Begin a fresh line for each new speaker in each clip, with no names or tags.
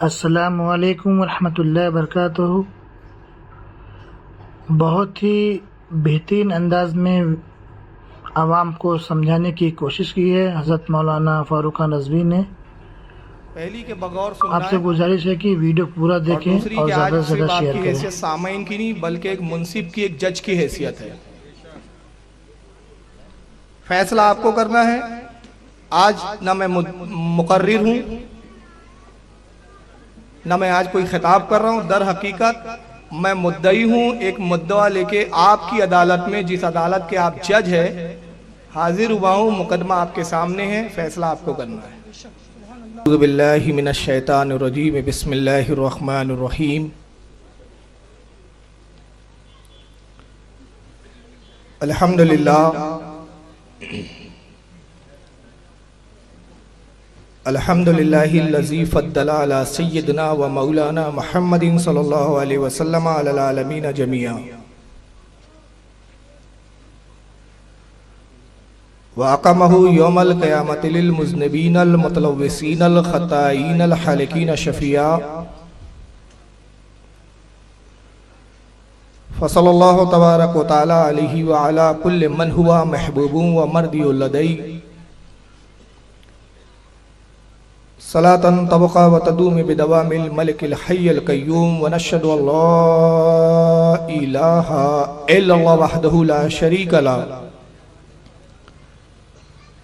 السلام علیکم ورحمۃ اللہ وبرکاتہ۔ بہت ہی بہترین انداز میں عوام کو سمجھانے کی کوشش کی ہے حضرت مولانا فاروق خان رضوی نے۔
پہلی کے بغور سننا
آپ سے گزارش ہے کہ ویڈیو پورا دیکھیں اور زیادہ سے زیادہ شیئر
کی
کریں۔
حیثیت سامعین کی نہیں بلکہ ایک منصف کی، ایک جج کی حیثیت ہے۔ فیصلہ آپ کو کرنا ہے۔ آج نہ میں مقرر ہوں نہ میں آج کوئی خطاب کر رہا ہوں، در حقیقت میں مدعی ہوں، ایک مدعا لے کے آپ کی عدالت میں، جس عدالت کے آپ جج ہے، حاضر ہوا ہوں۔ مقدمہ آپ کے سامنے ہے، فیصلہ آپ کو کرنا ہے۔ اعوذ باللہ من الشیطان الرجیم، بسم اللہ الرحمن الرحیم۔ الحمدللہ الذی فضل علی سیدنا و مولانا محمد صلی اللہ علیہ وسلم علی العالمین جميعا، وَأَقَمَهُ يَوْمَ الْقِيَامَةِ لِلْمُذْنِبِينَ الْمُتَلَوِّثِينَ الْخَطَائِينَ الْحَالِقِينَ شَفِيعًا، فصلی اللہ تبارک و تعالی علیہ وعلا کل من ہوا محبوب و مردی لدی، صلاة تبقى وتدوم بدوام الملك الحي القيوم، ونشهد ان لا اله الا الله وحده لا شريك له،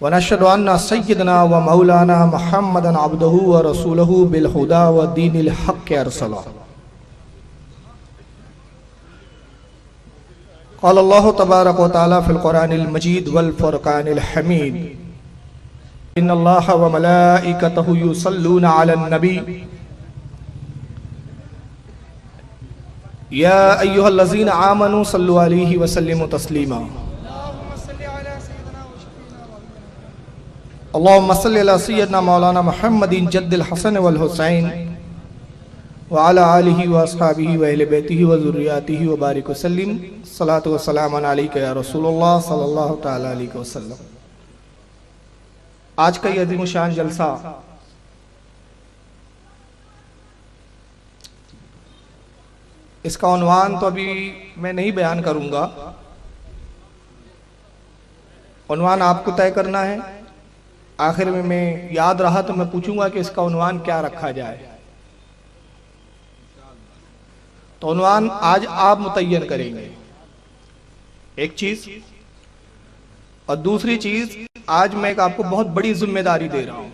ونشهد ان سيدنا ومولانا محمدا عبده ورسوله بالهدى والدين الحق ارسله۔ قال الله تبارك وتعالى في القرآن المجيد والفرقان الحميد، ان الله وملائكته يصلون على النبي يا ايها الذين آمنوا صلوا عليه وسلموا تسليما۔ اللهم صل على سيدنا مولانا محمد جد الحسن والحسين وعلى آلہ واصحابہ واہل بیتہ وذریاتہ وبارک وسلم۔ صلاۃ و سلام علیک یا رسول اللہ صلی اللہ تعالی علیہ وسلم۔ آج کا یہ عظیم الشان جلسہ اس کا عنوان تو ابھی میں نہیں بیان کروں گا، عنوان آپ کو طے کرنا ہے۔ آخر میں یاد رہا تو میں پوچھوں گا کہ اس کا عنوان کیا رکھا جائے، تو عنوان آج آپ متعین کریں گے، ایک چیز۔ اور دوسری چیز، آج میں آپ کو بہت بڑی ذمہ داری دے رہا ہوں۔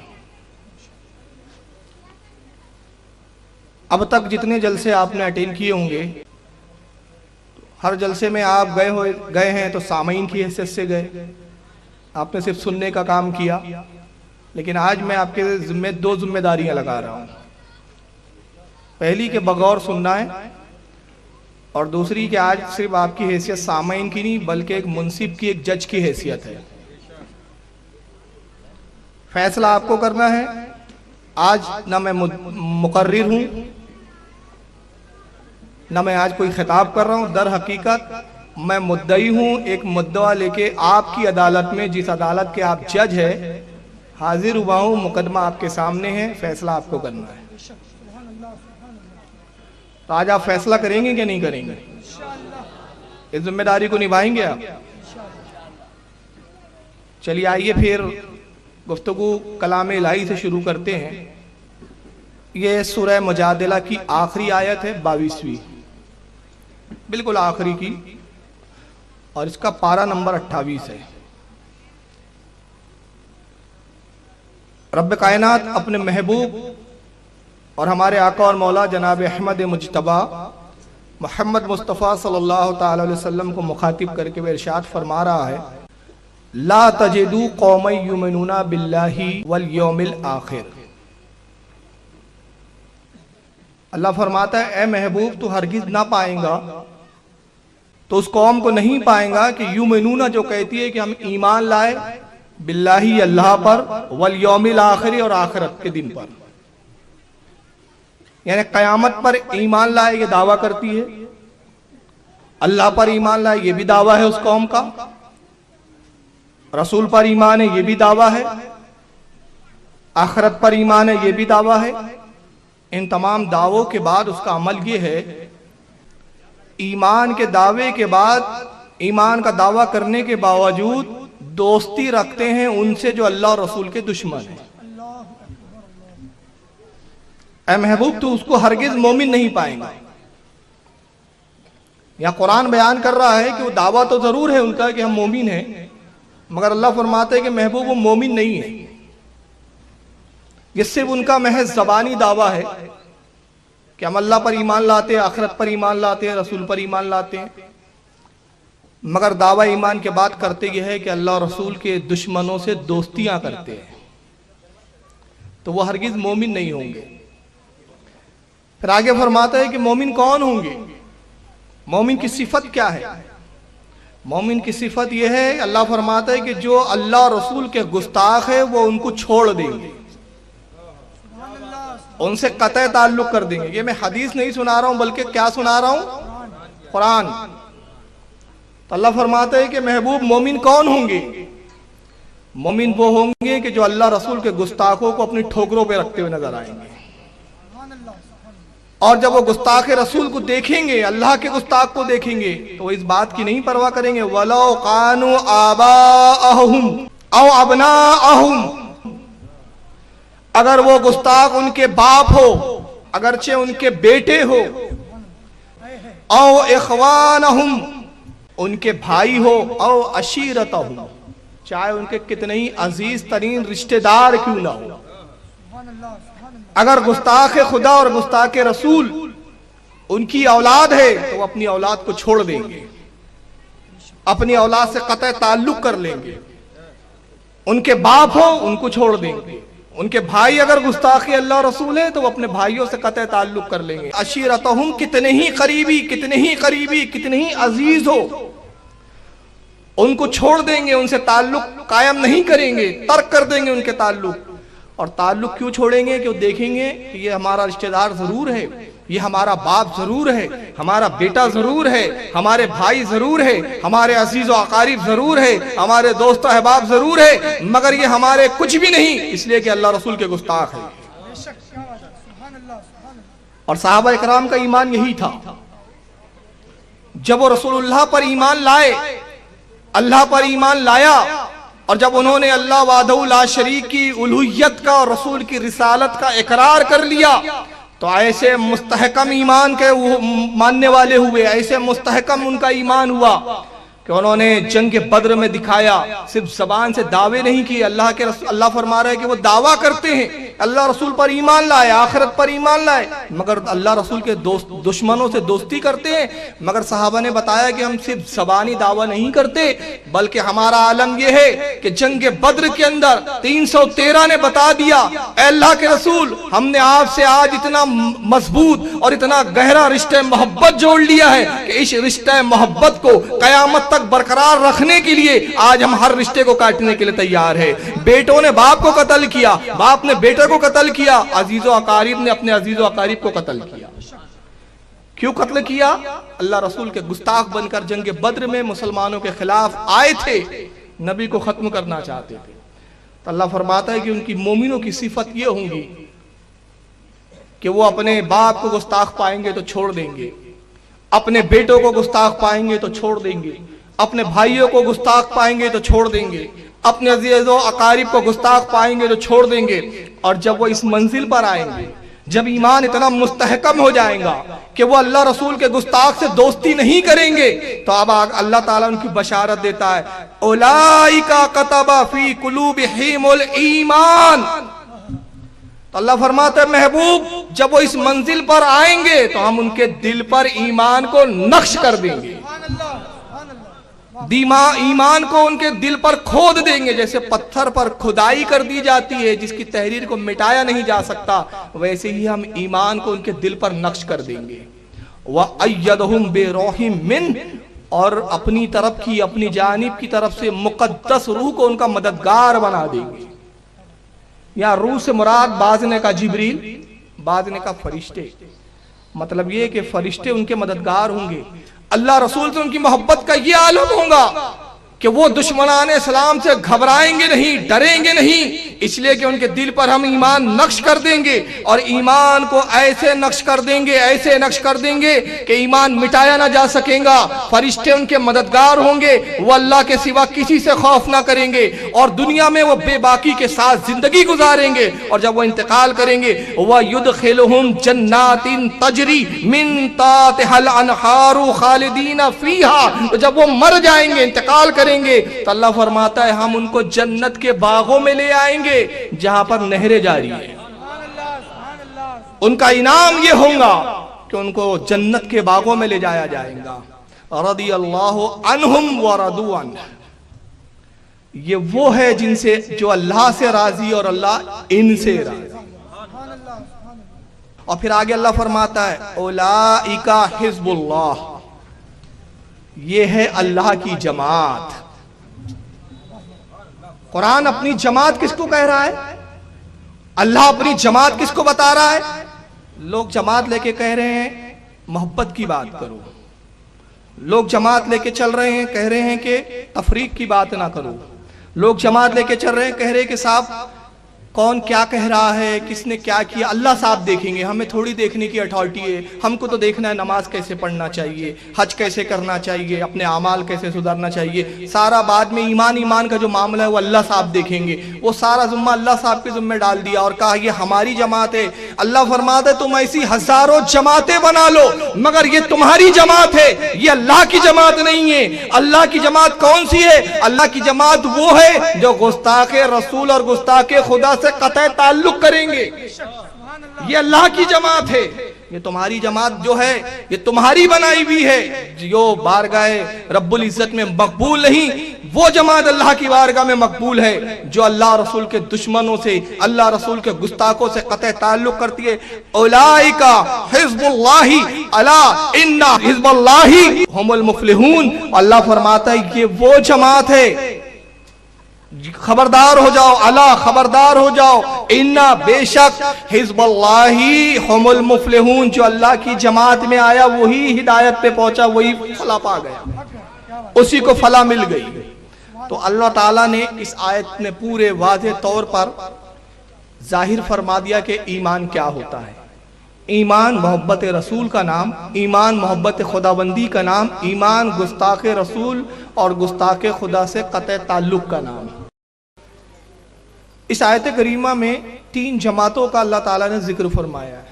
اب تک جتنے جلسے آپ نے اٹینڈ کیے ہوں گے، ہر جلسے میں آپ گئے ہیں تو سامعین کی حیثیت سے گئے، آپ نے صرف سننے کا کام کیا، لیکن آج میں آپ کے ذمہ دو ذمہ داریاں لگا رہا ہوں۔ پہلی کہ بغور سننا ہے، اور دوسری کہ آج صرف آپ کی حیثیت سامعین کی نہیں بلکہ ایک منصف کی، ایک جج کی حیثیت ہے۔ فیصلہ آپ کو کرنا ہے۔ آج نہ میں مقرر ہوں نہ میں آج کوئی خطاب کر رہا ہوں، در حقیقت میں مدعی ہوں، ایک مدعا لے کے آپ کی عدالت میں، جس عدالت کے آپ جج ہے، حاضر ہوا ہوں۔ مقدمہ آپ کے سامنے ہے، فیصلہ آپ کو کرنا ہے۔ تو آج آپ فیصلہ کریں گے کہ نہیں کریں گے؟ اس ذمہ داری کو نبھائیں گے آپ؟ چلیے آئیے پھر گفتگو کلام الہی سے شروع کرتے ہیں۔ یہ سورہ مجادلہ کی آخری آیت ہے، 22ویں، بالکل آخری کی، اور اس کا پارہ نمبر 28 ہے۔ رب کائنات اپنے محبوب اور ہمارے آقا اور مولا جناب احمد مجتبیٰ محمد مصطفیٰ صلی اللہ تعالی علیہ وسلم کو مخاطب کر کے وہ ارشاد فرما رہا ہے، لا تجدوا قوما یؤمنون باللہ والیوم الآخر۔ اللہ فرماتا ہے، اے محبوب تو ہرگز نہ پائیں گا، تو اس قوم کو نہیں پائیں گا کہ یؤمنون جو کہتی ہے کہ ہم ایمان لائے، باللہ اللہ پر، والیوم الآخر اور آخرت کے دن پر، یعنی قیامت پر ایمان لائے یہ دعویٰ کرتی ہے، اللہ پر ایمان لائے یہ بھی دعویٰ ہے اس قوم کا، رسول پر ایمان ہے یہ بھی دعویٰ ہے، آخرت پر ایمان ہے یہ بھی دعویٰ ہے، ان تمام دعووں کے بعد اس کا عمل یہ ہے، ایمان کے دعوے کے بعد، ایمان کا دعویٰ کرنے کے باوجود دوستی رکھتے ہیں ان سے جو اللہ اور رسول کے دشمن ہیں۔ اے محبوب تو اس کو ہرگز مومن نہیں پائیں گا۔ یا قرآن بیان کر رہا ہے کہ وہ دعویٰ تو ضرور ہے ان کا کہ ہم مومن ہیں، مگر اللہ فرماتا ہے کہ محبوب وہ مومن نہیں ہے، یہ صرف ان کا محض زبانی دعویٰ ہے کہ ہم اللہ پر ایمان لاتے ہیں، آخرت پر ایمان لاتے ہیں، رسول پر ایمان لاتے ہیں، مگر دعویٰ ایمان کے بعد کرتے یہ ہے کہ اللہ اور رسول کے دشمنوں سے دوستیاں کرتے ہیں، تو وہ ہرگز مومن نہیں ہوں گے۔ پھر آگے فرماتا ہے کہ مومن کون ہوں گے، مومن کی صفت کیا ہے؟ مومن کی صفت یہ ہے، اللہ فرماتا ہے کہ جو اللہ اور رسول کے گستاخ ہے وہ ان کو چھوڑ دیں گے، ان سے قطع تعلق کر دیں گے۔ یہ میں حدیث نہیں سنا رہا ہوں بلکہ کیا سنا رہا ہوں؟ قرآن۔ تو اللہ فرماتا ہے کہ محبوب مومن کون ہوں گے؟ مومن وہ ہوں گے کہ جو اللہ رسول کے گستاخوں کو اپنی ٹھوکروں پہ رکھتے ہوئے نظر آئیں گے، اور جب وہ گستاخ رسول کو دیکھیں گے، اللہ کے گستاخ کو دیکھیں گے، تو وہ اس بات کی نہیں پرواہ کریں گے وَلَوْ قَانُوا آبَاءَهُمْ اَوْ أَبْنَاءَهُمْ، اگر وہ گستاخ ان کے باپ ہو، اگرچہ ان کے بیٹے ہو، او اخوانہم، ان کے بھائی ہو، او عشیرتہم، چاہے ان کے کتنے ہی عزیز ترین رشتہ دار کیوں نہ ہو، اگر گستاخ خدا اور گستاخ رسول ان کی اولاد ہے تو وہ اپنی اولاد کو چھوڑ دیں گے، اپنی اولاد سے قطع تعلق کر لیں گے، ان کے باپ ہو ان کو چھوڑ دیں گے، ان کے بھائی اگر گستاخ اللہ رسول ہے تو وہ اپنے بھائیوں سے قطع تعلق کر لیں گے۔ عشیرتہم، کتنے ہی قریبی، کتنے ہی قریبی، کتنے ہی عزیز ہو، ان کو چھوڑ دیں گے، ان سے تعلق قائم نہیں کریں گے، ترک کر دیں گے ان کے تعلق۔ اور تعلق کیوں چھوڑیں گے؟ کہ وہ دیکھیں گے کہ یہ ہمارا رشتہ دار ضرور ہے، یہ ہمارا باپ ضرور ہے، ہمارا بیٹا ضرور ہے، ہمارے بھائی ضرور ہے، ہمارے عزیز و اقارب ضرور ہے، ہمارے دوست و احباب ضرور ہے، مگر یہ ہمارے کچھ بھی نہیں، اس لیے کہ اللہ رسول کے گستاخ ہے۔ اور صحابہ اکرام کا ایمان یہی تھا، جب وہ رسول اللہ پر ایمان لائے، اللہ پر ایمان لایا، اور جب انہوں نے اللہ وحدہ لا شریک کی الوہیت کا اور رسول کی رسالت کا اقرار کر لیا، تو ایسے مستحکم ایمان کے ماننے والے ہوئے، ایسے مستحکم ان کا ایمان ہوا کہ انہوں نے جنگ بدر میں دکھایا، صرف زبان سے دعوے نہیں کیے۔ اللہ فرما رہا ہے کہ وہ دعویٰ کرتے ہیں، اللہ رسول پر ایمان لائے، آخرت پر ایمان لائے، مگر اللہ رسول کے دشمنوں سے دوستی کرتے ہیں۔ مگر صحابہ نے بتایا کہ ہم صرف زبانی دعویٰ نہیں کرتے، بلکہ ہمارا عالم یہ ہے کہ جنگ بدر کے اندر 313 نے بتا دیا، اے اللہ کے رسول، ہم نے آپ سے آج اتنا مضبوط اور اتنا گہرا رشتہ محبت جوڑ لیا ہے کہ اس رشتہ محبت کو قیامت تک برقرار رکھنے کے لیے آج ہم ہر رشتے کو کاٹنے کے لیے تیار ہے۔ بیٹوں نے باپ کو قتل کیا، باپ نے بیٹے کو قتل کیا، عزیز و اقارب نے اپنے عزیز و اقارب کو قتل کیا۔ کیوں قتل کیا؟ اللہ رسول کے گستاخ بن کر جنگ بدر میں مسلمانوں کے خلاف آئے تھے، نبی کو ختم کرنا چاہتے تھے۔ تو اللہ فرماتا ہے کہ ان کی مومنوں کی صفت یہ ہوں گی کہ وہ اپنے باپ کو گستاخ پائیں گے تو چھوڑ دیں گے، اپنے بیٹوں کو گستاخ پائیں گے تو چھوڑ دیں گے، اپنے بھائیوں کو گستاخ پائیں گے تو چھوڑ دیں گے، اپنے عزیز و اقارب کو گستاخ پائیں گے تو چھوڑ دیں گے۔ اور جب وہ اس منزل پر آئیں گے، جب ایمان اتنا مستحکم ہو جائیں گا کہ وہ اللہ رسول کے گستاخ سے دوستی نہیں کریں گے، تو اب اللہ تعالیٰ ان کی بشارت دیتا ہے، اولئک کتب فی قلوبہم الایمان۔ تو اللہ فرماتا ہے محبوب جب وہ اس منزل پر آئیں گے تو ہم ان کے دل پر ایمان کو نقش کر دیں گے، ایمان کو ان کے دل پر کھود دیں گے، جیسے پتھر پر کھدائی کر دی جاتی ہے جس کی تحریر کو مٹایا نہیں جا سکتا، ویسے ہی ہم ایمان کو ان کے دل پر نقش کر دیں گے۔ وَأَيَّدَهُمْ بِرُوحٍ مِّنْهُ، اور اپنی طرف کی، اپنی جانب کی طرف سے مقدس روح کو ان کا مددگار بنا دیں گے۔ یا روح سے مراد بعض نے کہا جبریل، بعض نے کہا فرشتے، مطلب یہ کہ فرشتے ان کے مددگار ہوں گے۔ اللہ رسول سے ان کی محبت کا یہ عالم ہوگا کہ وہ دشمنان اسلام سے گھبرائیں گے نہیں، ڈریں گے نہیں، اس لیے کہ ان کے دل پر ہم ایمان نقش کر دیں گے، اور ایمان کو ایسے نقش کر دیں گے، ایسے نقش کر دیں گے کہ ایمان مٹایا نہ جا سکیں گا۔ فرشتے ان کے مددگار ہوں گے، وہ اللہ کے سوا کسی سے خوف نہ کریں گے، اور دنیا میں وہ بے باکی کے ساتھ زندگی گزاریں گے، اور جب وہ انتقال کریں گے وَيُدْخِلُهُمْ جَنَّاتٍ تَجْرِي مِن تَحْتِهَا الْأَنْهَارُ خَالِدِينَ فِيهَا، جب وہ مر جائیں گے، انتقال کریں گے، تو اللہ فرماتا ہے ہم ان کو جنت کے باغوں میں لے آئیں گے جہاں پر نہریں جاری ہیں۔ ان کا انعام یہ ہوگا کہ ان کو جنت کے باغوں میں لے جایا جائے گا۔ رضی اللہ عنہم ورضوا عنہ، یہ وہ ہے جن سے جو اللہ سے راضی اور اللہ ان سے راضی۔ اور پھر آگے اللہ فرماتا ہے اولئک حزب اللہ، یہ ہے اللہ کی جماعت۔ قرآن اپنی جماعت کس کو کہہ رہا ہے؟ اللہ اپنی جماعت کس کو بتا رہا ہے؟ لوگ جماعت لے کے کہہ رہے ہیں محبت کی بات کرو، لوگ جماعت لے کے چل رہے ہیں کہہ رہے ہیں کہ تفریق کی بات نہ کرو، لوگ جماعت لے کے چل رہے ہیں کہہ رہے ہیں کہ صاحب کون کیا کہہ رہا ہے، کس نے کیا کیا اللہ صاحب دیکھیں گے، ہمیں تھوڑی دیکھنے کی اتھارٹی ہے، ہم کو تو دیکھنا ہے نماز کیسے پڑھنا چاہیے، حج کیسے کرنا چاہیے، اپنے اعمال کیسے سدھارنا چاہیے، سارا بعد میں ایمان کا جو معاملہ ہے وہ اللہ صاحب دیکھیں گے۔ وہ سارا ذمہ اللہ صاحب کے ذمہ ڈال دیا اور کہا یہ ہماری جماعت ہے۔ اللہ فرماتا ہے تم ایسی ہزاروں جماعتیں بنا لو مگر یہ تمہاری جماعت ہے، یہ اللہ کی جماعت نہیں ہے۔ اللہ کی جماعت کون سی ہے؟ اللہ کی جماعت وہ ہے جو گستاخ رسول اور گستاخ خدا سے قطع تعلق کریں گے، یہ اللہ کی جماعت ہے۔ یہ تمہاری جماعت جو ہے یہ تمہاری بنائی ہوئی ہے، جو بارگاہ رب العزت میں مقبول نہیں، وہ جماعت اللہ کی بارگاہ میں مقبول ہے جو اللہ رسول کے دشمنوں سے، اللہ رسول کے گستاخوں سے قطع تعلق کرتی ہے۔ اولئک حزب اللہ الا ان حزب اللہ هم المفلحون، اللہ فرماتا ہے یہ وہ جماعت ہے، خبردار ہو جاؤ، اللہ خبردار ہو جاؤ، انا بے شک حزب اللہ هم المفلحون، جو اللہ کی جماعت میں آیا وہی ہدایت پہ پہنچا، وہی فلاح پا گیا، اسی کو فلاح مل گئی۔ تو اللہ تعالیٰ نے اس آیت میں پورے واضح طور پر ظاہر فرما دیا کہ ایمان کیا ہوتا ہے۔ ایمان محبت رسول کا نام، ایمان محبت خداوندی کا نام، ایمان گستاخ رسول اور گستاخ خدا سے قطع تعلق کا نام۔ اس آیت کریمہ میں 3 جماعتوں کا اللہ تعالیٰ نے ذکر فرمایا ہے،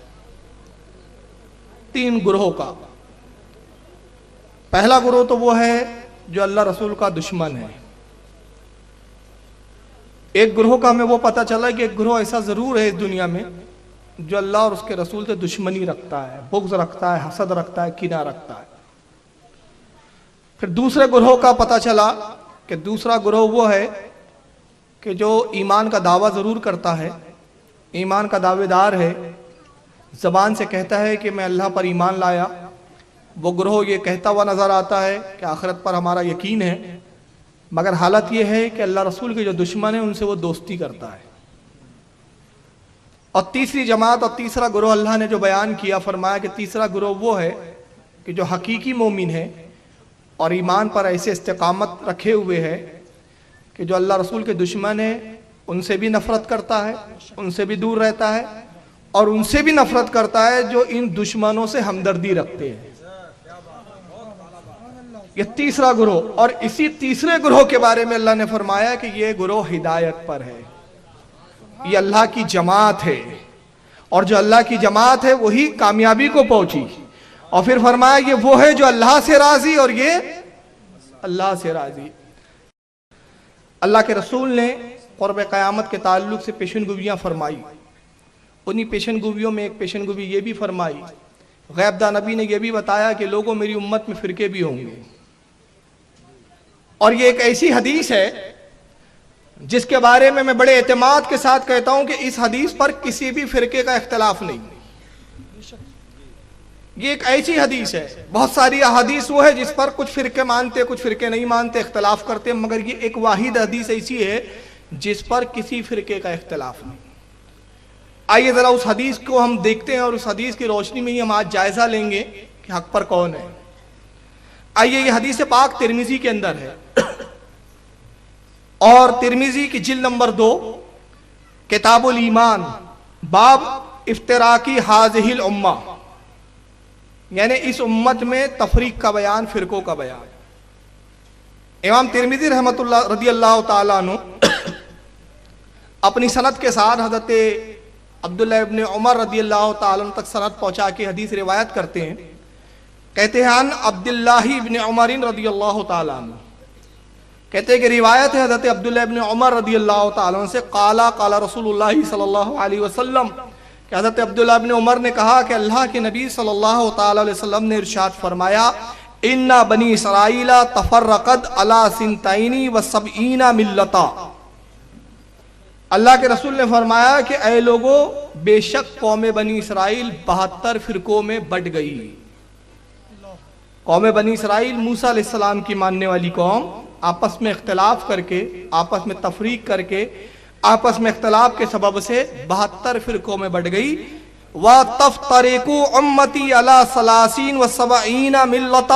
3 گروہوں کا۔ پہلا گروہ تو وہ ہے جو اللہ رسول کا دشمن ہے۔ ایک گروہ کا ہمیں وہ پتہ چلا کہ ایک گروہ ایسا ضرور ہے اس دنیا میں جو اللہ اور اس کے رسول سے دشمنی رکھتا ہے، بغض رکھتا ہے، حسد رکھتا ہے، کینہ رکھتا ہے۔ پھر دوسرے گروہ کا پتہ چلا کہ دوسرا گروہ وہ ہے کہ جو ایمان کا دعویٰ ضرور کرتا ہے، ایمان کا دعوے دار ہے، زبان سے کہتا ہے کہ میں اللہ پر ایمان لایا، وہ گروہ یہ کہتا ہوا نظر آتا ہے کہ آخرت پر ہمارا یقین ہے، مگر حالت یہ ہے کہ اللہ رسول کے جو دشمن ہیں ان سے وہ دوستی کرتا ہے۔ اور تیسری جماعت اور تیسرا گروہ اللہ نے جو بیان کیا، فرمایا کہ تیسرا گروہ وہ ہے کہ جو حقیقی مومن ہے اور ایمان پر ایسے استقامت رکھے ہوئے ہے کہ جو اللہ رسول کے دشمن ہیں ان سے بھی نفرت کرتا ہے، ان سے بھی دور رہتا ہے، اور ان سے بھی نفرت کرتا ہے جو ان دشمنوں سے ہمدردی رکھتے ہیں۔ یہ تیسرا گروہ، اور اسی تیسرے گروہ کے بارے میں اللہ نے فرمایا کہ یہ گروہ ہدایت پر ہے، یہ اللہ کی جماعت ہے، اور جو اللہ کی جماعت ہے وہی کامیابی کو پہنچی۔ اور پھر فرمایا یہ وہ ہے جو اللہ سے راضی اور یہ اللہ سے راضی۔ اللہ کے رسول نے قرب قیامت کے تعلق سے پیشن گوئیاں فرمائی، انہی پیشن گوئیوں میں ایک پیشن گوئی یہ بھی فرمائی، غیب داں نبی نے یہ بھی بتایا کہ لوگوں میری امت میں فرقے بھی ہوں گے، اور یہ ایک ایسی حدیث ہے جس کے بارے میں بڑے اعتماد کے ساتھ کہتا ہوں کہ اس حدیث پر کسی بھی فرقے کا اختلاف نہیں۔ یہ ایک ایسی حدیث ہے، بہت ساری احادیث وہ ہے جس پر کچھ فرقے مانتے کچھ فرقے نہیں مانتے، اختلاف کرتے، مگر یہ ایک واحد حدیث ایسی ہے جس پر کسی فرقے کا اختلاف نہیں۔ آئیے ذرا اس حدیث کو ہم دیکھتے ہیں اور اس حدیث کی روشنی میں ہی ہم آج جائزہ لیں گے کہ حق پر کون ہے۔ آئیے، یہ حدیث پاک ترمذی کے اندر ہے، اور ترمذی کی جلد نمبر 2 کتاب الایمان باب افتراقی حاذہ الامہ، یعنی اس امت میں تفریق کا بیان، فرقوں کا بیان۔ امام ترمذی رحمۃ اللہ رضی اللہ تعالیٰ عنہ اپنی سند کے ساتھ حضرت عبداللہ ابن عمر رضی اللہ تعالیٰ عنہ تک سند پہنچا کے حدیث روایت کرتے ہیں۔ کہتے ہیں عن عبداللہ ابن عمر رضی اللہ تعالیٰ عنہ، کہتے ہیں کہ روایت ہے حضرت عبداللہ ابن عمر رضی اللہ تعالیٰ عنہ سے، قال رسول اللہ صلی اللہ علیہ وسلم، کہ حضرت عبداللہ ابن عمر نے کہا کہ اللہ کے نبی صلی اللہ تعالیٰ علیہ وسلم نے ارشاد فرمایا، ان بنی اسرائیل تفرقت علی سنتین و سبعین ملتا۔ اللہ کے رسول نے فرمایا کہ اے لوگو، بے شک قوم بنی اسرائیل 72 فرقوں میں بٹ گئی۔ قوم بنی اسرائیل موسیٰ علیہ السلام کی ماننے والی قوم، آپس میں اختلاف کر کے، آپس میں تفریق کر کے، آپس میں اختلاف کے سبب سے 72 فرقوں میں بٹ گئی۔ وَتَفْتَرِقُ أُمَّتِي عَلَى 30 و70 مِلَّةً،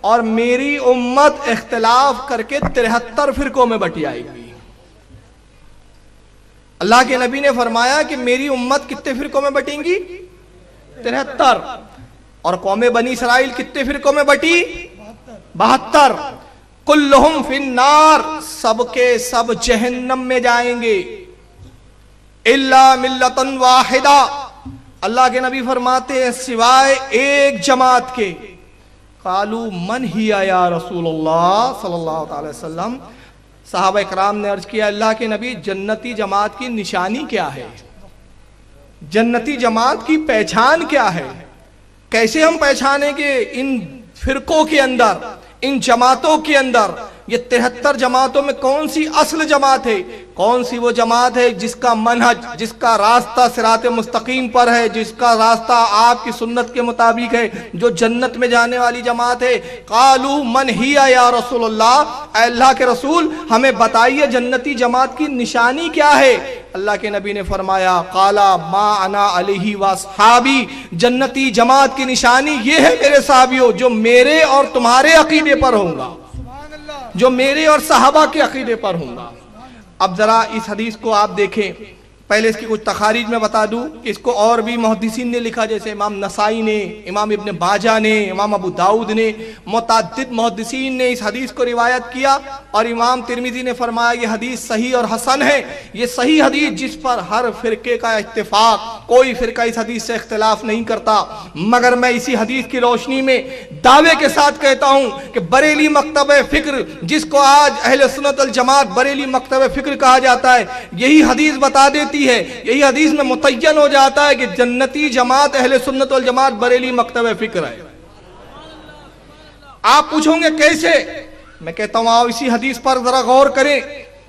اور میری امت اختلاف کر کے 73 فرقوں میں بٹ جائے گی۔ اللہ کے نبی نے فرمایا کہ میری امت کتنے فرقوں میں بٹیں گی؟ 73۔ اور قوم بنی اسرائیل کتنے فرقوں میں بٹی؟ 72۔ کلہم فی النار، سب کے سب جہنم میں جائیں گے، الا ملۃ واحدہ، اللہ کے نبی فرماتے ہیں سوائے ایک جماعت کے۔ قالوا من ہی یا رسول اللہ صلی اللہ علیہ وسلم، صحابہ اکرام نے عرض کیا اللہ کے نبی جنتی جماعت کی نشانی کیا ہے؟ جنتی جماعت کی پہچان کیا ہے؟ کیسے ہم پہچانیں کہ ان فرقوں کے اندر، ان جماعتوں کے اندر، یہ 73 جماعتوں میں کون سی اصل جماعت ہے؟ کون سی وہ جماعت ہے جس کا منہج، جس کا راستہ صراط مستقیم پر ہے، جس کا راستہ آپ کی سنت کے مطابق ہے، جو جنت میں جانے والی جماعت ہے؟ قالوا من ہی یا رسول اللہ، اے اللہ کے رسول ہمیں بتائیے جنتی جماعت کی نشانی کیا ہے؟ اللہ کے نبی نے فرمایا قالا ما انا علیہ واصحابی، جنتی جماعت کی نشانی یہ ہے میرے صحابیوں، جو میرے اور تمہارے عقیدے پر ہوں گا، جو میرے اور صحابہ کے عقیدے پر ہوں گا۔ اب ذرا اس حدیث کو آپ دیکھیں، پہلے اس کی کچھ تخاریج میں بتا دوں کہ اس کو اور بھی محدثین نے لکھا، جیسے امام نسائی نے، امام ابن ماجہ نے، امام ابو داؤد نے، متعدد محدثین نے اس حدیث کو روایت کیا، اور امام ترمذی نے فرمایا یہ حدیث صحیح اور حسن ہے۔ یہ صحیح حدیث جس پر ہر فرقے کا اتفاق، کوئی فرقہ اس حدیث سے اختلاف نہیں کرتا، مگر میں اسی حدیث کی روشنی میں دعوے کے ساتھ کہتا ہوں کہ بریلی مکتبہ فکر، جس کو آج اہل سنت الجماعت بریلی مکتبہ فکر کہا جاتا ہے، یہی حدیث بتا دیتی ہے، یہی حدیث میں متعین ہو جاتا ہے کہ جنتی جماعت اہل سنت والجماعت بریلی مکتبہ فکر ہے۔ آپ پوچھیں گے کیسے؟ میں کہتا ہوں آپ اسی حدیث پر ذرا غور کریں،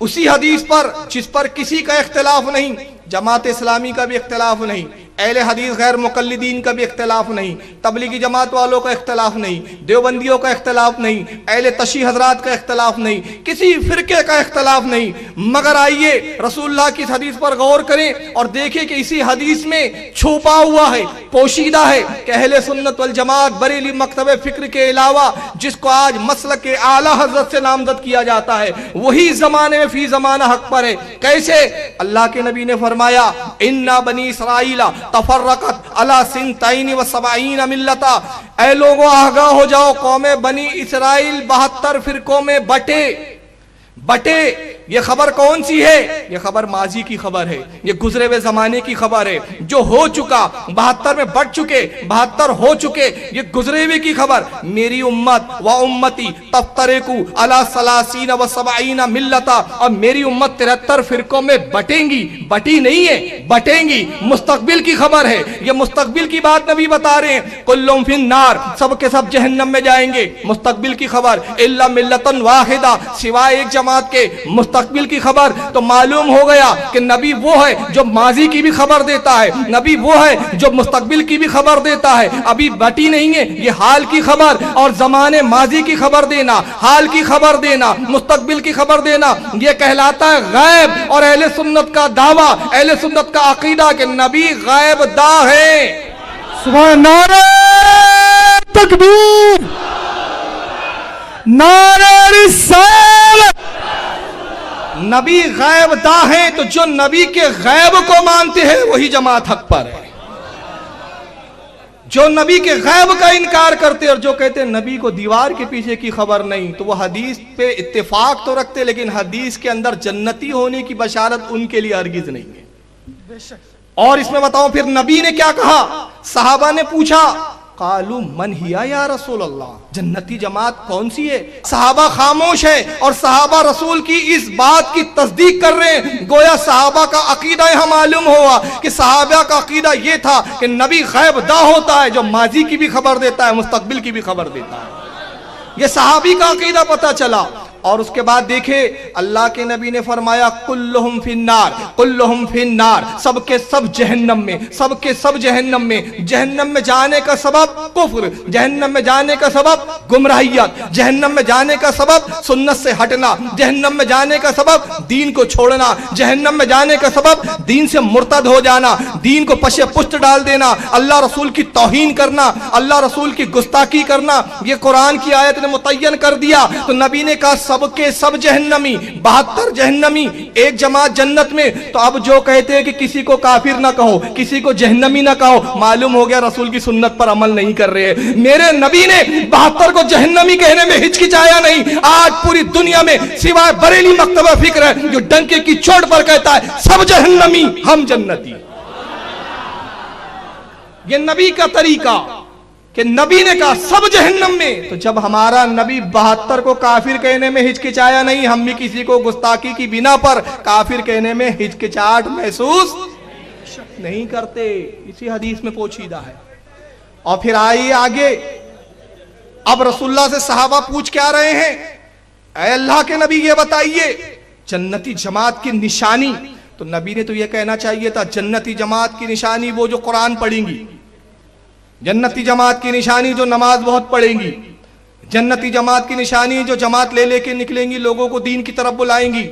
اسی حدیث پر جس پر کسی کا اختلاف نہیں، جماعت اسلامی کا بھی اختلاف نہیں، اہل حدیث غیر مقلدین کا بھی اختلاف نہیں، تبلیغی جماعت والوں کا اختلاف نہیں، دیوبندیوں کا اختلاف نہیں، اہل تشیع حضرات کا اختلاف نہیں، کسی فرقے کا اختلاف نہیں، مگر آئیے رسول اللہ کی حدیث پر غور کریں اور دیکھیں کہ اسی حدیث میں چھپا ہوا ہے، پوشیدہ ہے کہ اہل سنت والجماعت بریلی مکتبہ فکر کے علاوہ جس کو آج مسلک اعلی حضرت سے نامزد کیا جاتا ہے، وہی زمانے میں فی زمانہ حق پر ہے۔ کیسے؟ اللہ کے نبی نے فرمایا اِنَّ بنی اسرائیل تفرقت علی 72 و 70 ملتا، اے لوگوں آگاہ ہو جاؤ، قوم بنی اسرائیل 72 فرقوں میں بٹے۔ یہ خبر کون سی ہے؟ یہ خبر ماضی کی خبر ہے، یہ گزرے ہوئے زمانے کی خبر ہے، جو ہو چکا 72 میں بٹ چکے، 72 ہو چکے، یہ گزرے ہوئے کی خبر۔ میری امت و امتی تفترقو علی 30 و 70 ملتا، اور میری امت 73 فرقوں میں بٹیں گی، بٹی نہیں ہے، بٹیں گی، مستقبل کی خبر ہے، یہ مستقبل کی بات نبی بتا رہے ہیں۔ کلہم فی النار، سب کے سب جہنم میں جائیں گے، مستقبل کی خبر، الا ملۃ واحدہ، سوائے ایک جماعت کے، مستقبل کی خبر۔ تو معلوم ہو گیا کہ نبی وہ ہے جو ماضی کی بھی خبر دیتا ہے، نبی وہ ہے جو مستقبل کی بھی خبر دیتا ہے۔ ابھی بٹی نہیں ہے، یہ حال کی خبر، اور زمانے ماضی کی خبر دینا، حال کی خبر دینا، مستقبل کی خبر دینا، یہ کہلاتا ہے غیب۔ اور اہل سنت کا دعویٰ، اہل سنت کا عقیدہ کہ نبی غیب دا ہے۔
سبحان نعرہ تکبیر، نعرہ رسالت،
نبی غیب داں ہیں تو جو نبی کے غیب کو مانتے ہیں وہی جماعت حق پر ہے. جو نبی کے غیب کا انکار کرتے اور جو کہتے ہیں نبی کو دیوار کے پیچھے کی خبر نہیں, تو وہ حدیث پہ اتفاق تو رکھتے لیکن حدیث کے اندر جنتی ہونے کی بشارت ان کے لیے ہرگز نہیں ہے. اور اس میں بتاؤ پھر نبی نے کیا کہا؟ صحابہ نے پوچھا قالوا من ہیا یا رسول اللہ, جنتی جماعت کون سی ہے؟ صحابہ خاموش ہے اور صحابہ رسول کی اس بات کی تصدیق کر رہے ہیں. گویا صحابہ کا عقیدہ یہاں معلوم ہوا کہ صحابہ کا عقیدہ یہ تھا کہ نبی غیب داں ہوتا ہے جو ماضی کی بھی خبر دیتا ہے, مستقبل کی بھی خبر دیتا ہے. یہ صحابی کا عقیدہ پتہ چلا. اور اس کے بعد دیکھیں اللہ کے نبی نے فرمایا کلہم فی النار, کلہم فی النار, سب کے سب جہنم میں, سب کے سب جہنم میں. جہنم میں جانے کا سبب کفر, جہنم میں جانے کا سبب گمراہیت, جہنم میں جانے کا سبب سنت سے ہٹنا, جہنم میں جانے کا سبب دین کو چھوڑنا, جہنم میں جانے کا سبب دین سے مرتد ہو جانا, دین کو پشے پشت ڈال دینا, اللہ رسول کی توہین کرنا, اللہ رسول کی گستاخی کرنا. یہ قرآن کی آیت نے متعین کر دیا. تو نبی نے کہا سب کے سب جہنمی, 72 جہنمی, ایک جماعت جنت میں. تو اب جو کہتے ہیں کہ کسی کو کافر نہ کہو, کسی کو جہنمی نہ کہو, معلوم ہو گیا رسول کی سنت پر عمل نہیں کر رہے. میرے نبی نے 72 کو جہنمی کہنے میں ہچکچایا نہیں. آج پوری دنیا میں سوائے بریلی مکتبہ فکر ہے جو ڈنکے کی چوٹ پر کہتا ہے سب جہنمی ہم جنتی. یہ نبی کا طریقہ کہ نبی نے کہا سب جہنم میں. تو جب ہمارا نبی 72 کو کافر کہنے میں ہچکچایا نہیں, ہم بھی کسی کو گستاخی کی بنا پر کافر کہنے میں ہچکچاہٹ محسوس نہیں کرتے. اسی حدیث میں پوشیدہ ہے. اور پھر آئیے آگے, اب رسول اللہ سے صحابہ پوچھ کیا رہے ہیں, اے اللہ کے نبی یہ بتائیے جنتی جماعت کی نشانی. تو نبی نے تو یہ کہنا چاہیے تھا جنتی جماعت کی نشانی وہ جو قرآن پڑھیں گی, جنتی جماعت کی نشانی جو نماز بہت پڑھیں گی, جنتی جماعت کی نشانی جو جماعت لے لے کے نکلیں گی, لوگوں کو دین کی طرف بلائیں گی.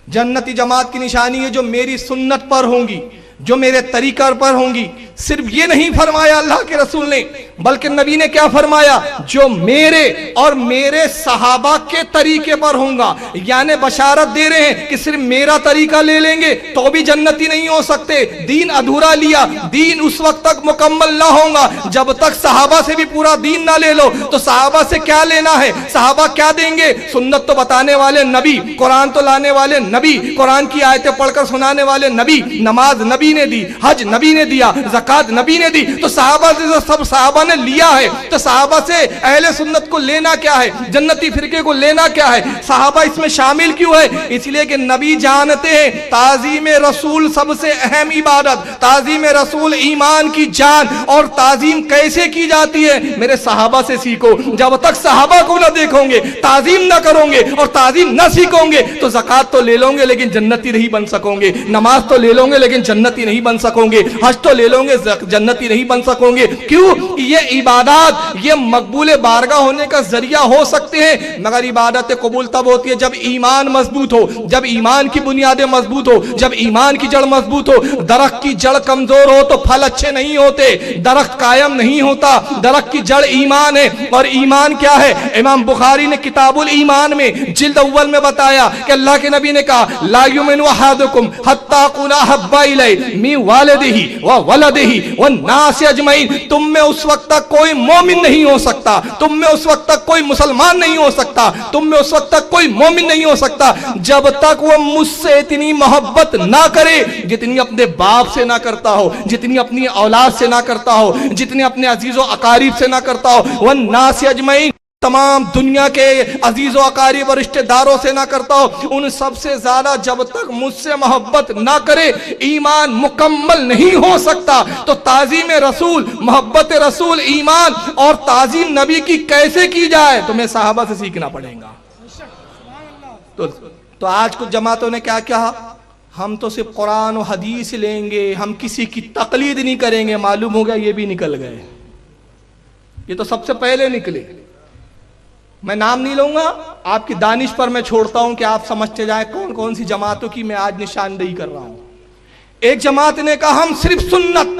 جنتی جماعت کی نشانی ہے جو میری سنت پر ہوں گی, جو میرے طریقہ پر ہوں گی. صرف یہ نہیں فرمایا اللہ کے رسول نے, بلکہ نبی نے کیا فرمایا, جو میرے اور میرے صحابہ کے طریقے پر ہوں گا. یعنی بشارت دے رہے ہیں کہ صرف میرا طریقہ لے لیں گے تو بھی جنتی نہیں ہو سکتے. دین ادھورا لیا, دین اس وقت تک مکمل نہ ہوگا جب تک صحابہ سے بھی پورا دین نہ لے لو. تو صحابہ سے کیا لینا ہے, صحابہ کیا دیں گے؟ سنت تو بتانے والے نبی, قرآن تو لانے والے نبی, قرآن کی آیتیں پڑھ کر سنانے والے نبی, نماز نبی نے دی, حج نبی نے دیا, زکات نبی نے دی. تو صحابہ سے سب صحابہ نے لیا ہے, تو صحابہ سے اہل سنت کو لینا کیا ہے, جنتی فرقے کو لینا کیا ہے؟ صحابہ اس میں شامل کیوں ہے؟ اس لیے کہ نبی جانتے ہیں تعظیم رسول سب سے اہم عبادت, تعظیم رسول ایمان کی جان. اور تعظیم کیسے کی جاتی ہے میرے صحابہ سے سیکھو. جب تک صحابہ کو نہ دیکھو گے, تعظیم نہ کرو گے اور تعظیم نہ سیکھو گے تو زکات تو لے لو گے لیکن جنتی نہیں بن سکو گے, نماز تو لے لو گے لیکن جنتی نہیں بن سکو گے, حج تو لے لو گے جنتی نہیں بن سکو گے. کیوں؟ یہ عبادات یہ مقبول بارگاہ ہونے کا ذریعہ ہو سکتے ہیں, مگر عبادت قبول تب ہوتی ہے جب ایمان مضبوط ہو, جب ایمان کی بنیادیں مضبوط ہو, جب ایمان کی جڑ مضبوط ہو. درخت کی جڑ کمزور ہو تو پھل اچھے نہیں ہوتے, درخت قائم نہیں ہوتا. درخت کی جڑ ایمان ہے, اور ایمان کیا ہے؟ امام بخاری نے کتاب الایمان میں جلد اول میں بتایا کہ اللہ کے نبی نے کہا لا یؤمن احدکم حتی اکون احب الیہ من والدہ وولدہ والناس اجمعین. تم میں اس وقت تک کوئی مومن نہیں ہو سکتا, تم میں اس وقت تک کوئی مسلمان نہیں ہو سکتا, تم میں اس وقت تک کوئی مومن نہیں ہو سکتا جب تک وہ مجھ سے اتنی محبت نہ کرے جتنی اپنے باپ سے نہ کرتا ہو, جتنی اپنی اولاد سے نہ کرتا ہو, جتنی اپنے عزیز و اقارب سے نہ کرتا ہو. والناس اجمعین, تمام دنیا کے عزیز و اقارب اور رشتہ داروں سے نہ کرتا ہو, ان سب سے زیادہ جب تک مجھ سے محبت نہ کرے ایمان مکمل نہیں ہو سکتا. تو تعظیم رسول, محبت رسول, ایمان اور تعظیم نبی کی کیسے کی جائے تمہیں صحابہ سے سیکھنا پڑے گا. تو آج کچھ جماعتوں نے کیا کہا, ہم تو صرف قرآن و حدیث لیں گے, ہم کسی کی تقلید نہیں کریں گے. معلوم ہو گیا یہ بھی نکل گئے, یہ تو سب سے پہلے نکلے. میں نام نہیں لوں گا, آپ کی دانش پر میں چھوڑتا ہوں کہ آپ سمجھتے جائیں کون کون سی جماعتوں کی میں آج نشاندہی کر رہا ہوں. ایک جماعت نے کہا ہم صرف سنت,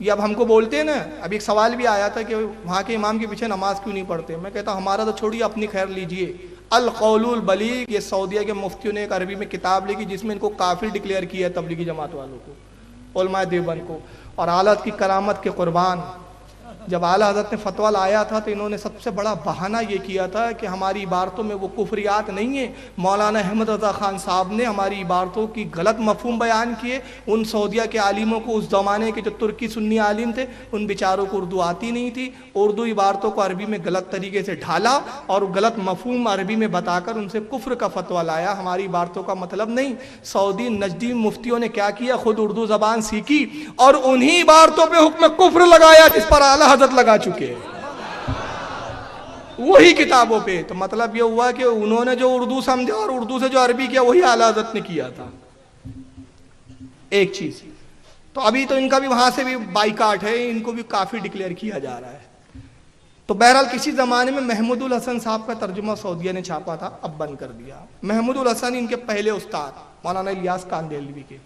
یہ اب ہم کو بولتے ہیں نا، ابھی ایک سوال بھی آیا تھا کہ وہاں کے امام کے پیچھے نماز کیوں نہیں پڑھتے. میں کہتا ہوں ہمارا تو چھوڑیے، اپنی خیر لیجئے. القول البلیغ، یہ سعودیہ کے مفتیوں نے ایک عربی میں کتاب لکھی جس میں ان کو کافر ڈکلیئر کیا ہے تبلیغی جماعت والوں کو، علماء دیوبند کو. اور اعلیٰ حضرت کی کرامت کے قربان، جب اعلیٰ حضرت نے فتویٰ لایا تھا تو انہوں نے سب سے بڑا بہانہ یہ کیا تھا کہ ہماری عبارتوں میں وہ کفریات نہیں ہیں. مولانا احمد رضا خان صاحب نے ہماری عبارتوں کی غلط مفہوم بیان کیے. ان سعودیہ کے عالموں کو، اس زمانے کے جو ترکی سنی عالم تھے، ان بیچاروں کو اردو آتی نہیں تھی. اردو عبارتوں کو عربی میں غلط طریقے سے ڈھالا اور غلط مفہوم عربی میں بتا کر ان سے کفر کا فتویٰ لایا. ہماری عبارتوں کا مطلب نہیں. سعودی نجدی مفتیوں نے کیا کیا؟ خود اردو زبان سیکھی اور انہی عبارتوں پہ حکم کفر لگایا جس پر اعلیٰ حضرت لگا چکے ہیں، وہی کتابوں پہ. تو مطلب یہ ہوا کہ انہوں نے جو اردو سمجھا اور اردو سے جو عربی کیا وہی اعلیٰ حضرت نے کیا تھا. ایک چیز تو ابھی تو ان کا بھی وہاں سے بھی بائیکاٹ ہے، ان کو بھی کافی ڈکلیئر کیا جا رہا ہے. تو بہرحال کسی زمانے میں محمود الحسن صاحب کا ترجمہ سعودیہ نے چھاپا تھا، اب بند کر دیا. محمود الحسن ان کے پہلے استاد مولانا الیاس کاندھلوی کے.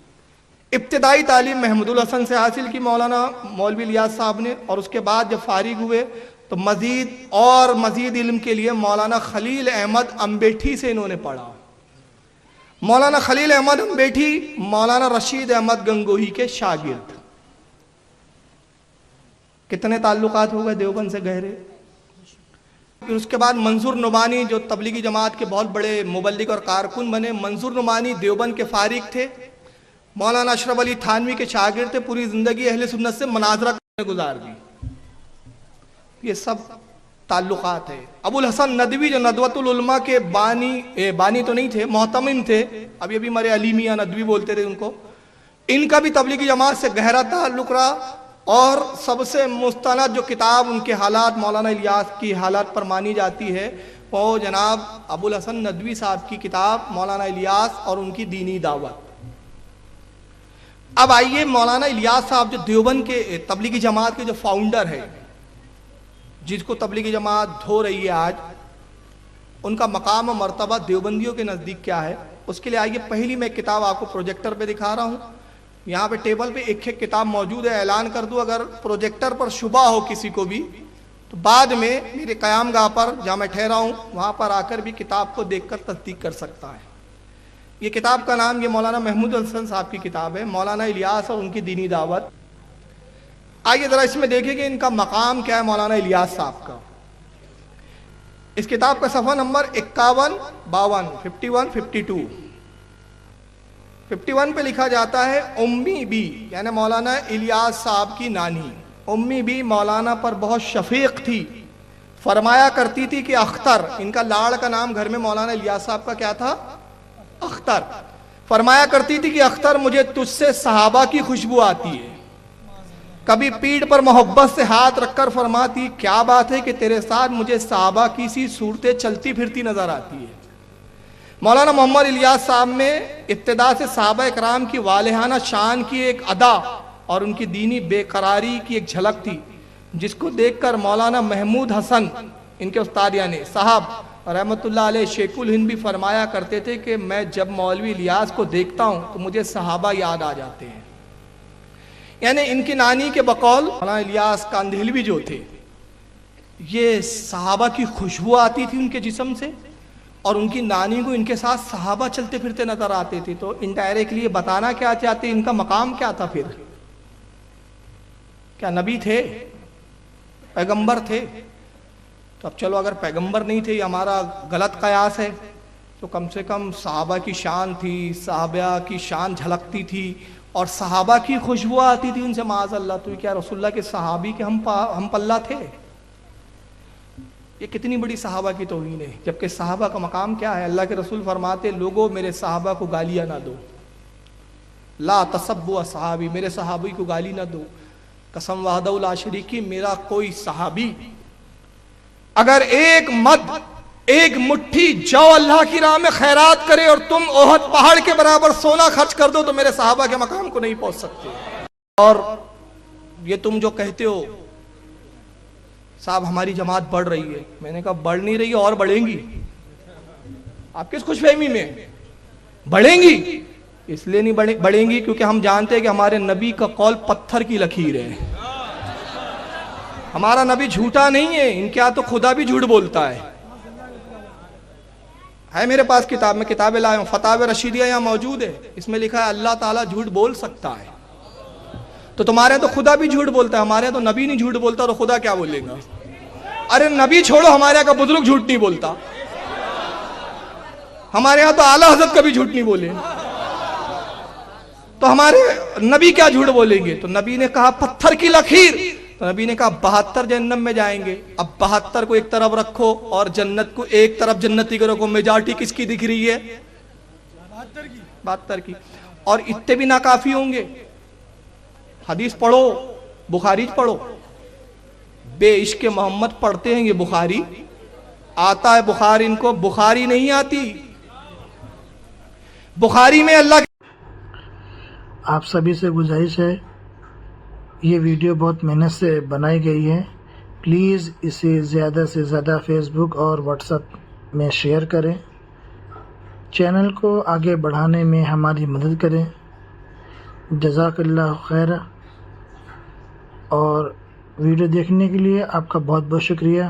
ابتدائی تعلیم محمود الحسن سے حاصل کی مولانا مولوی الیاس صاحب نے، اور اس کے بعد جب فارغ ہوئے تو مزید علم کے لیے مولانا خلیل احمد امبیٹھی سے انہوں نے پڑھا. مولانا خلیل احمد امبیٹھی مولانا رشید احمد گنگوہی کے شاگرد. کتنے تعلقات ہو گئے دیوبند سے گہرے. پھر اس کے بعد منظور نعمانی جو تبلیغی جماعت کے بہت بڑے مبلغ اور کارکن بنے. منظور نعمانی دیوبند کے فارغ تھے، مولانا اشرف علی تھانوی کے شاگرد تھے. پوری زندگی اہل سنت سے مناظرہ کرنے گزار دی. یہ سب تعلقات ہے. ابو الحسن ندوی جو ندوۃ العلماء کے بانی تو نہیں تھے، محتمم تھے، ابھی ہمارے علی میاں ندوی بولتے تھے ان کو. ان کا بھی تبلیغی جماعت سے گہرا تعلق رہا. اور سب سے مستند جو کتاب ان کے حالات، مولانا الیاس کی حالات پر مانی جاتی ہے، وہ جناب ابو الحسن ندوی صاحب کی کتاب مولانا الیاس اور ان کی دینی دعوت. اب آئیے مولانا الیاس صاحب جو دیوبند کے تبلیغی جماعت کے جو فاؤنڈر ہے، جس کو تبلیغی جماعت دھو رہی ہے آج، ان کا مقام و مرتبہ دیوبندیوں کے نزدیک کیا ہے، اس کے لیے آئیے پہلی میں کتاب آپ کو پروجیکٹر پہ دکھا رہا ہوں. یہاں پہ ٹیبل پہ ایک ایک کتاب موجود ہے. اعلان کر دوں اگر پروجیکٹر پر شبہ ہو کسی کو بھی تو بعد میں میرے قیام گاہ پر جہاں میں ٹھہرا ہوں وہاں پر آ کر بھی کتاب کو دیکھ کر تصدیق کر سکتا ہے. یہ کتاب کا نام یہ مولانا محمود الحسن صاحب کی کتاب ہے، مولانا الیاس اور ان کی دینی دعوت. آئیے ذرا اس میں دیکھیں کہ ان کا مقام کیا ہے مولانا الیاس صاحب کا. اس کتاب کا صفحہ نمبر 51 52 51 52 51 پہ لکھا جاتا ہے امی بی، یعنی مولانا الیاس صاحب کی نانی امی بی مولانا پر بہت شفیق تھی. فرمایا کرتی تھی کہ اختر، ان کا لاڑ کا نام گھر میں مولانا الیاس صاحب کا کیا تھا؟ اختر. فرمایا کرتی تھی کہ اختر مجھے تجھ سے صحابہ کی خوشبو آتی ہے. کبھی پیٹھ پر محبت سے ہاتھ رکھ کر فرماتی کیا بات ہے کہ تیرے ساتھ مجھے صحابہ کی سی صورتیں چلتی پھرتی نظر آتی ہے. مولانا محمد الیاس صاحب میں ابتدا سے صحابہ اکرام کی والہانہ شان کی ایک ادا اور ان کی دینی بے قراری کی ایک جھلک تھی، جس کو دیکھ کر مولانا محمود حسن ان کے استاد یعنی صاحب رحمت اللہ علیہ شیخ الہند بھی فرمایا کرتے تھے کہ میں جب مولوی الیاس کو دیکھتا ہوں تو مجھے صحابہ یاد آ جاتے ہیں. یعنی ان کی نانی کے بقول مولانا الیاس کاندھلوی جو تھے، یہ صحابہ کی خوشبو آتی تھی ان کے جسم سے، اور ان کی نانی کو ان کے ساتھ صحابہ چلتے پھرتے نظر آتے تھے. تو انڈائریکٹلی بتانا کیا چاہتے، ان کا مقام کیا تھا؟ پھر کیا نبی تھے؟ پیغمبر تھے؟ تو اب چلو اگر پیغمبر نہیں تھے یہ ہمارا غلط قیاس ہے، تو کم سے کم صحابہ کی شان تھی، صحابہ کی شان جھلکتی تھی اور صحابہ کی خوشبو آتی تھی ان سے معاذ اللہ. تو کیا رسول اللہ کے صحابی کے ہم پلہ تھے؟ یہ کتنی بڑی صحابہ کی توہین ہے. جبکہ صحابہ کا مقام کیا ہے؟ اللہ کے رسول فرماتے لوگوں میرے صحابہ کو گالیاں نہ دو، لا تسبوا اصحابی، میرے صحابی کو گالی نہ دو. قسم وحدہ لا شریک کی، میرا کوئی صحابی اگر ایک مد ایک مٹھی جو اللہ کی راہ میں خیرات کرے اور تم احد پہاڑ کے برابر سونا خرچ کر دو تو میرے صحابہ کے مقام کو نہیں پہنچ سکتے. اور یہ تم جو کہتے ہو صاحب ہماری جماعت بڑھ رہی ہے، میں نے کہا بڑھ نہیں رہی اور بڑھیں گی. آپ کس خوش فہمی میں؟ بڑھیں گی اس لیے نہیں بڑھیں گی کیونکہ ہم جانتے ہیں کہ ہمارے نبی کا قول پتھر کی لکیر ہے. ہمارا نبی جھوٹا نہیں ہے، ان کے یہاں تو خدا بھی جھوٹ بولتا ہے میرے پاس کتاب میں کتابیں لائے ہوں، فتاوی رشیدیہ یہاں موجود ہے، اس میں لکھا ہے اللہ تعالیٰ جھوٹ بول سکتا ہے۔ تو تمہارے تو خدا بھی جھوٹ بولتا ہے، ہمارے تو نبی نہیں جھوٹ بولتا، تو خدا کیا بولے گا؟ ارے نبی چھوڑو، ہمارے یہاں کا بزرگ جھوٹ نہیں بولتا، ہمارے یہاں تو اعلیٰ حضرت کبھی جھوٹ نہیں بولے، تو ہمارے نبی کیا جھوٹ بولیں گے؟ تو نبی نے کہا پتھر کی لکیر، تو نبی نے کہا 72 جہنم میں جائیں گے۔ اب 72 کو ایک طرف رکھو اور جنت کو ایک طرف، جنتی کو رکھو، میجارٹی کس کی دکھ رہی ہے؟ 72 کی، اور اتنے بھی ناکافی ہوں گے۔ حدیث پڑھو، بخاری پڑھو، بے عشق محمد پڑھتے ہیں یہ بخاری، آتا ہے بخاری، ان کو بخاری نہیں آتی، بخاری میں اللہ
آپ سبھی سے گزارش ہے، یہ ویڈیو بہت محنت سے بنائی گئی ہے، پلیز اسے زیادہ سے زیادہ فیس بک اور واٹس ایپ میں شیئر کریں، چینل کو آگے بڑھانے میں ہماری مدد کریں۔ جزاک اللہ خیر، اور ویڈیو دیکھنے کے لیے آپ کا بہت بہت شکریہ۔